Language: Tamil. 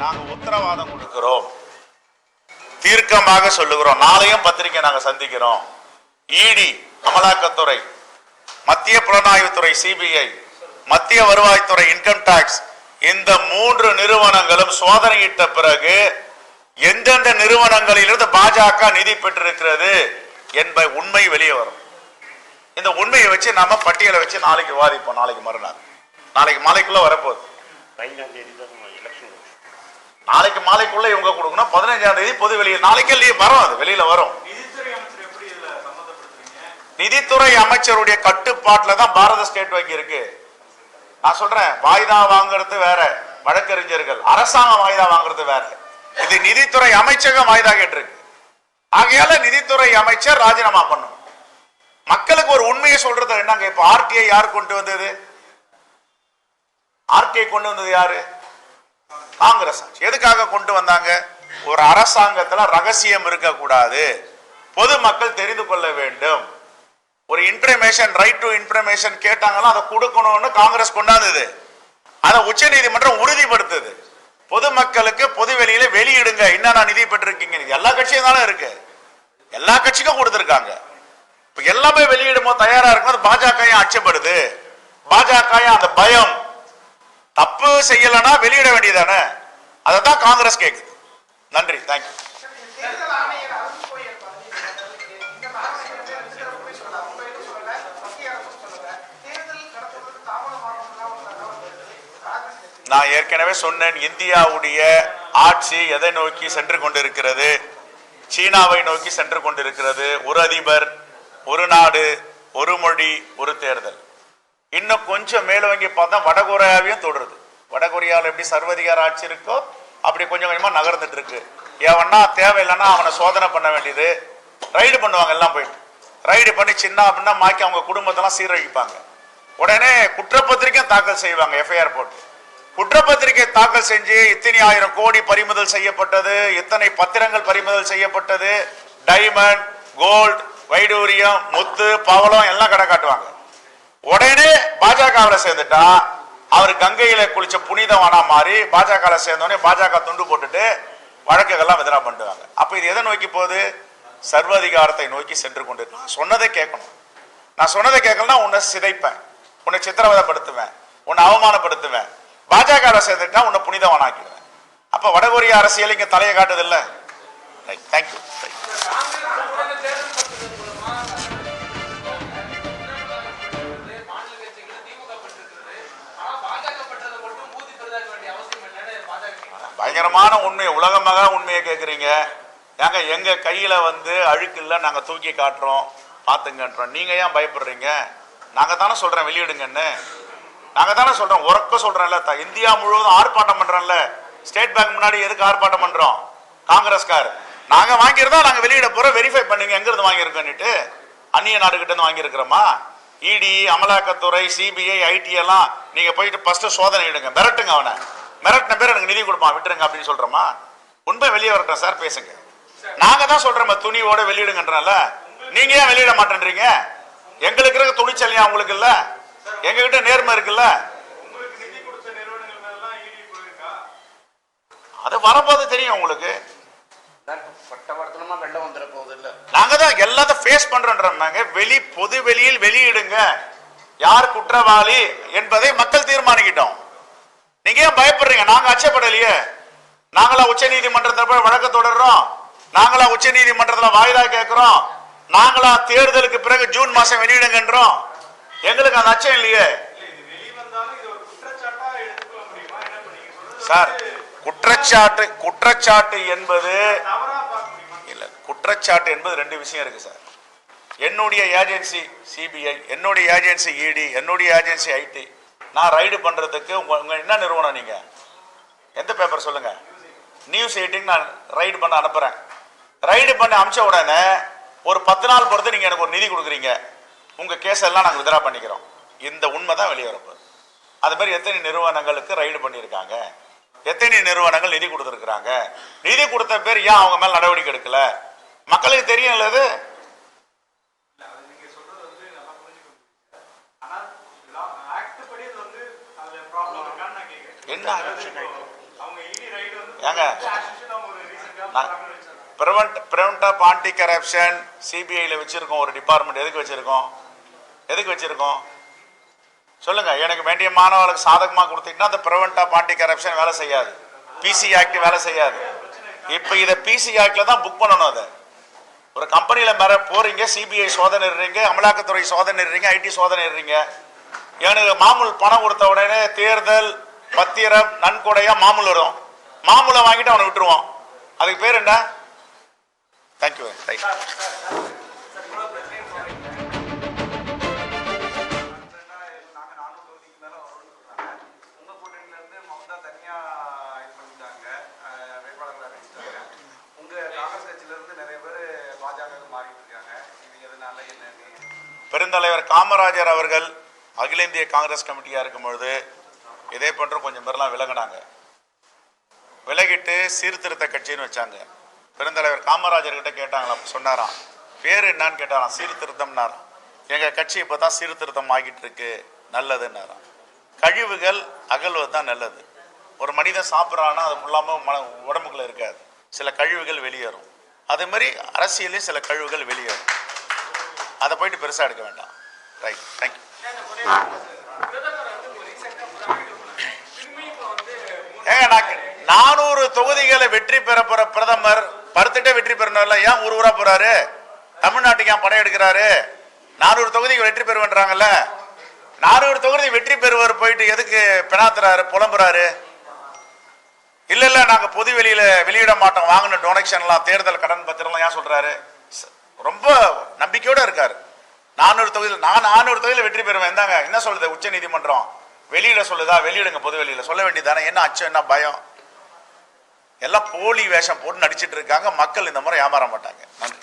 நாங்கள் உத்தரவாதம் கொடுக்கிறோம், தீர்க்கமாக சொல்லுகிறோம். நாளையும் பத்திரிகை நாங்கள் சந்திக்கிறோம். இடி, அமலாக்கத்துறை, மத்திய புலனாய்வுத்துறை சிபிஐ, மத்திய வருவாய்த்துறை இன்கம் டாக்ஸ், இந்த 3 நிறுவனங்களும் சோதனையிட்ட பிறகு எந்தெந்த நிறுவனங்களிலிருந்து பாஜக நிதி பெற்றிருக்கிறது என்ப உண்மை வெளியே வரும். இந்த உண்மையை வச்சு நாம பட்டியலை வச்சு நாளைக்கு விவாதிப்போம். நாளைக்கு மறுநாள், நாளைக்கு மாலைக்குள்ள வரப்போகுது. 5ஆம் தேதி நாளைக்கு மாலைக்குள்ள இவங்க கொடுக்கணும். 15ஆம் தேதி பொது வெளியில் நாளைக்கே வரும், அது வெளியில வரும். நிதித்துறை அமைச்சருடைய கட்டுப்பாட்டில் தான் பாரத ஸ்டேட் வங்கி இருக்கு. நான் சொல்றேன், வாய்தா வாங்குறது வேற, வழக்கறிஞர்கள் அரசாங்கம் வாய்தா வாங்குறது வேற. இது நிதித்துறை அமைச்சகம் வாய்தா கேட்டிருக்கு. ஆகையால நிதித்துறை அமைச்சர் ராஜினாமா பண்ணும். மக்களுக்கு ஒரு உண்மையை சொல்றது என்னங்க, இப்ப ஆர்டிஐ யார் கொண்டு வந்தது? ஆர்டிஐ கொண்டு வந்தது யாரு? காங்கிரஸ் ஆட்சி. எதுக்காக கொண்டு வந்தாங்க? ஒரு அரசாங்கத்துல ரகசியம் இருக்கக்கூடாது, பொதுமக்கள் தெரிந்து கொள்ள வேண்டும். ஒரு இன்ஃபர்மேஷன், ரைட் டு இன்ஃபர்மேஷன் கேட்டாங்களா, அதை கொடுக்கணும்னு காங்கிரஸ் கொண்டாந்தது. அதை உச்ச நீதிமன்றம் உறுதிப்படுத்துது. பொதுமக்களுக்கு பொது வெளியில வெளியிடுங்க, என்னன்னா நிதி பெற்றிருக்கீங்க. எல்லா கட்சியும் தானே இருக்கு, எல்லா கட்சிக்கும் கொடுத்திருக்காங்க. இப்ப எல்லாமே வெளியிடும் போது தயாரா இருக்கும். பாஜக அச்சப்படுது. பாஜக அந்த பயம், தப்பு செய்யலன்னா வெளியிட வேண்டியதானே, அதான் காங்கிரஸ் கேக்குது. நன்றி, தேங்க்யூ. நான் ஏற்கனவே சொன்னேன், இந்தியாவுடைய ஆட்சி எதை நோக்கி சென்று கொண்டிருக்கிறது? சீனாவை நோக்கி சென்று கொண்டிருக்கிறது. ஒரு அதிபர், ஒரு நாடு, ஒரு மொழி, ஒரு தேர்தல். இன்னும் கொஞ்சம் மேலோங்கி பார்த்தா வடகொரியாவையும் தொடருது. வடகொரியாவில் எப்படி சர்வதிகார ஆட்சி இருக்கோ அப்படி கொஞ்சம் கொஞ்சமா நகர்ந்துட்டு இருக்கு. ஏவன்னா தேவையில்லைன்னா அவனை சோதனை பண்ண வேண்டியது, ரைடு பண்ணுவாங்க. எல்லாம் போயிட்டு ரைடு பண்ணி சின்ன அப்படின்னா மாக்கி அவங்க குடும்பத்தெல்லாம் சீரழிப்பாங்க. உடனே குற்றப்பத்திரிக்கை தாக்கல் செய்வாங்க, எஃப்ஐஆர் போட்டு. குற்றப்பத்திரிகை தாக்கல் செஞ்சு இத்தனை 1000 கோடி பறிமுதல் செய்யப்பட்டது, இத்தனை பத்திரங்கள் பறிமுதல் செய்யப்பட்டது, டைமண்ட், கோல்டு, வைடூரியம், முத்து, பவளம் எல்லாம் கடை காட்டுவாங்க. உடனே பாஜகவில் சேர்ந்துட்டா அவர் கங்கையில குளிச்ச புனிதவானா மாறி பாஜக சேர்ந்தோடனே பாஜக துண்டு போட்டுட்டு வழக்குகள்லாம் வித்ரா பண்ணுவாங்க. அப்ப இது எதை நோக்கி போகுது? சர்வதிகாரத்தை நோக்கி சென்று கொண்டு. சொன்னதை கேட்கணும். நான் சொன்னதை கேட்கலன்னா உன்னை சிதைப்பேன், உன்னை சித்திரவதைப்படுத்துவேன், உன்னை அவமானப்படுத்துவேன். பாஜக சேர்ந்துட்டா உன்னை புனிதவானாக்கிடுவேன். அப்ப வடகொரிய அரசியல் இங்க தலையை காட்டுது இல்ல. தேங்க்யூ. பயங்கரமான உண்மை, உலகமாக உண்மையை கேட்குறீங்க. ஏங்க எங்க கையில அழுக்கு இல்லை, நாங்க தூக்கி காட்டுறோம், பாத்துங்கன்றோம். நீங்க ஏன் பயப்படுறீங்க? நாங்க தானே சொல்றேன் வெளியிடுங்கன்னு. நாங்க தானே சொல்றோம், உறக்க சொல்றேன்ல. இந்தியா முழுவதும் ஆர்ப்பாட்டம் பண்றோம்ல. ஸ்டேட் பேங்க் முன்னாடி எதுக்கு ஆர்ப்பாட்டம் பண்றோம்? காங்கிரஸ்கார் நாங்க வாங்கியிருந்தா நாங்க வெளியிட போறோம், வெரிஃபை பண்ணுங்க எங்க இருந்து வாங்கியிருக்கோன்னுட்டு. அந்நிய நாடுகிட்ட இருந்து வாங்கியிருக்கிறோமா? இடி, அமலாக்கத்துறை, சிபிஐ, ஐடி எல்லாம் நீங்க போயிட்டு ஃபர்ஸ்ட் சோதனை இடுங்க, மிரட்டுங்க. அவனை மிரட்டின பேர் எனக்கு நிதி கொடுப்பான், விட்டுருங்க அப்படின்னு சொல்றோமா? உண்மை வெளியே வரட்டும் சார், பேசுங்க. நாங்க தான் சொல்றோம் துணியோட வெளியிடுங்கன்றனால. நீங்க ஏன் வெளியிட மாட்டேன்றீங்க? எங்களுக்கு இருக்க துணிச்சலையா உங்களுக்கு இல்ல? எங்க கிட்ட நேர்மை இருக்குல்ல? அது வரப்போது தெரியும் உங்களுக்கு. நாங்க தான் எல்லாத்தையும் ஃபேஸ் பண்றோம்ன்றாங்க. பொது வெளியில் வெளியிடுங்க, யார் குற்றவாளி என்பதை மக்கள் தீர்மானிக்கிட்டோம். நீங்க ஏன் பயப்படுறீங்க? நாங்க அச்சப்படலையே. நாங்களா உச்ச நீதிமன்றத்தில் போய் வழக்கு தொடர்றோம், நாங்களா உச்ச நீதிமன்றத்தில் வாய்தா கேட்கிறோம், நாங்களா தேர்தலுக்கு பிறகு ஜூன் மாசம் வெளியிடுங்கன்றோம். எங்களுக்கு அந்த அச்சம் இல்லையே சார். குற்றச்சாட்டு என்பது இல்ல, குற்றச்சாட்டு என்பது 2 விஷயம் இருக்கு சார். என்னுடைய ஏஜென்சி சிபிஐ, என்னுடைய ஏஜென்சி இடி, என்னுடைய ஏஜென்சி ஐடி, நான் ரைடு பண்றதுக்கு உங்க என்ன நிறுவனம்? நீங்க எந்த பேப்பர் சொல்லுங்க? நியூஸ் 18 நான் ரைடு பண்ண அனுப்புறேன். ரைடு பண்ணி அமிச்ச உடனே ஒரு 10 நாள் பொறுத்து நீங்க எனக்கு ஒரு நிதி கொடுக்குறீங்க, உங்க கேஸ் எல்லாம் நாங்கள் வித்ரா பண்ணிக்கிறோம். இந்த உண்மை தான் வெளியே வரப்போகுது. அது மாதிரி எத்தனை நிறுவனங்களுக்கு ரைடு பண்ணியிருக்காங்க, எத்தனை நிறுவனங்கள் நிதி கொடுத்துருக்காங்க, நிதி கொடுத்த பேர் ஏன் அவங்க மேல நடவடிக்கை எடுக்கல? மக்களுக்கு தெரியும் இல்லது. என்ன ஏங்க பிரிவென்ட் ஆஃப் ஆன்டி கரப்ஷன் சிபிஐல வச்சிருக்கோம் ஒரு டிபார்ட்மெண்ட். எதுக்கு வச்சிருக்கோம் சொல்லுங்க. எனக்கு வேண்டிய மாணவர்களுக்கு சாதகமாக கொடுத்தீங்கன்னா அந்த பிரிவென்ட் ஆஃப் ஆன்டி கரப்ஷன் வேலை செய்யாது, பிசி ஆக்ட் வேலை செய்யாது. இப்போ இதை பிசி ஆக்ட்ல தான் புக் பண்ணணும். அதை ஒரு கம்பெனியில மேல போறீங்க, சிபிஐ சோதனை இடுறீங்க, அமலாக்கத்துறை சோதனை இடுறீங்க, ஐடி சோதனை இடுறீங்க. எனக்கு மாமூல் பணம் கொடுத்த உடனே தேர்தல் பத்திரம் நன்கொடையா மாமூல் வரும். மாமூலை வாங்கிட்டு அவனை விட்டுருவான். அதுக்கு பேர் என்ன? தேங்க்யூ. பெருந்தலைவர் காமராஜர் அவர்கள் அகில இந்திய காங்கிரஸ் கமிட்டியா இருக்கும் பொழுது இதே போன்ற கொஞ்சம் பேர்லாம் விலகினாங்க. விலகிட்டு சீர்திருத்த கட்சின்னு வச்சாங்க. பெருந்தலைவர் காமராஜர் கிட்ட கேட்டாங்களாம், சொன்னாராம் பேர் என்னன்னு கேட்டாராம், சீர்திருத்தம்னாராம். எங்க கட்சி இப்பதான் சீர்திருத்தம் ஆகிட்டு இருக்கு, நல்லதுன்னாராம். கழிவுகள் அகழ்வது தான் நல்லது. ஒரு மனிதன் சாப்பிட்றான்னா அது ஃபுல்லாம உடம்புக்குள்ள இருக்காது, சில கழிவுகள் வெளியேறும். அதே மாதிரி அரசியலையும் சில கழிவுகள் வெளியேறும். அதை போயிட்டு பெருசா எடுக்க வேண்டாம். Right, thank you. ஏங்க 400 தொகுதிகளை வெற்றி பெற போற பிரதமர் படுத்துட்டே வெற்றி பெறணும்ல, ஏன் ஊரா போறாரு? தமிழ்நாட்டுக்கு ஏன் படையெடுக்கிறாரு? 400 தொகுதிக்கு வெற்றி பெறுவன்றாங்கல்ல, 400 தொகுதி வெற்றி பெறுவர் போயிட்டு எதுக்கு பெணாத்துறாரு, புலம்புறாரு? இல்ல நாங்க பொது வெளியில வெளியிட மாட்டோம், வாங்கின டொனேஷன்லாம் தேர்தல் கடன் பத்திரம்லாம் ஏன் சொல்றாரு? ரொம்ப நம்பிக்கையோட இருக்காரு. 400 தொகுதியில் நான் 400 தொகுதியில் வெற்றி பெறுவேன். இருந்தாங்க என்ன சொல்லுது உச்ச நீதிமன்றம்? வெளியிட சொல்லுதா? வெளியிடுங்க, பொது வெளியில சொல்ல வேண்டியதானே. என்ன அச்சம், என்ன பயம்? எல்லாம் போலி வேஷம் போட்டு நடிச்சிட்டு இருக்காங்க. மக்கள் இந்த முறை ஏமாற மாட்டாங்க. நன்றி.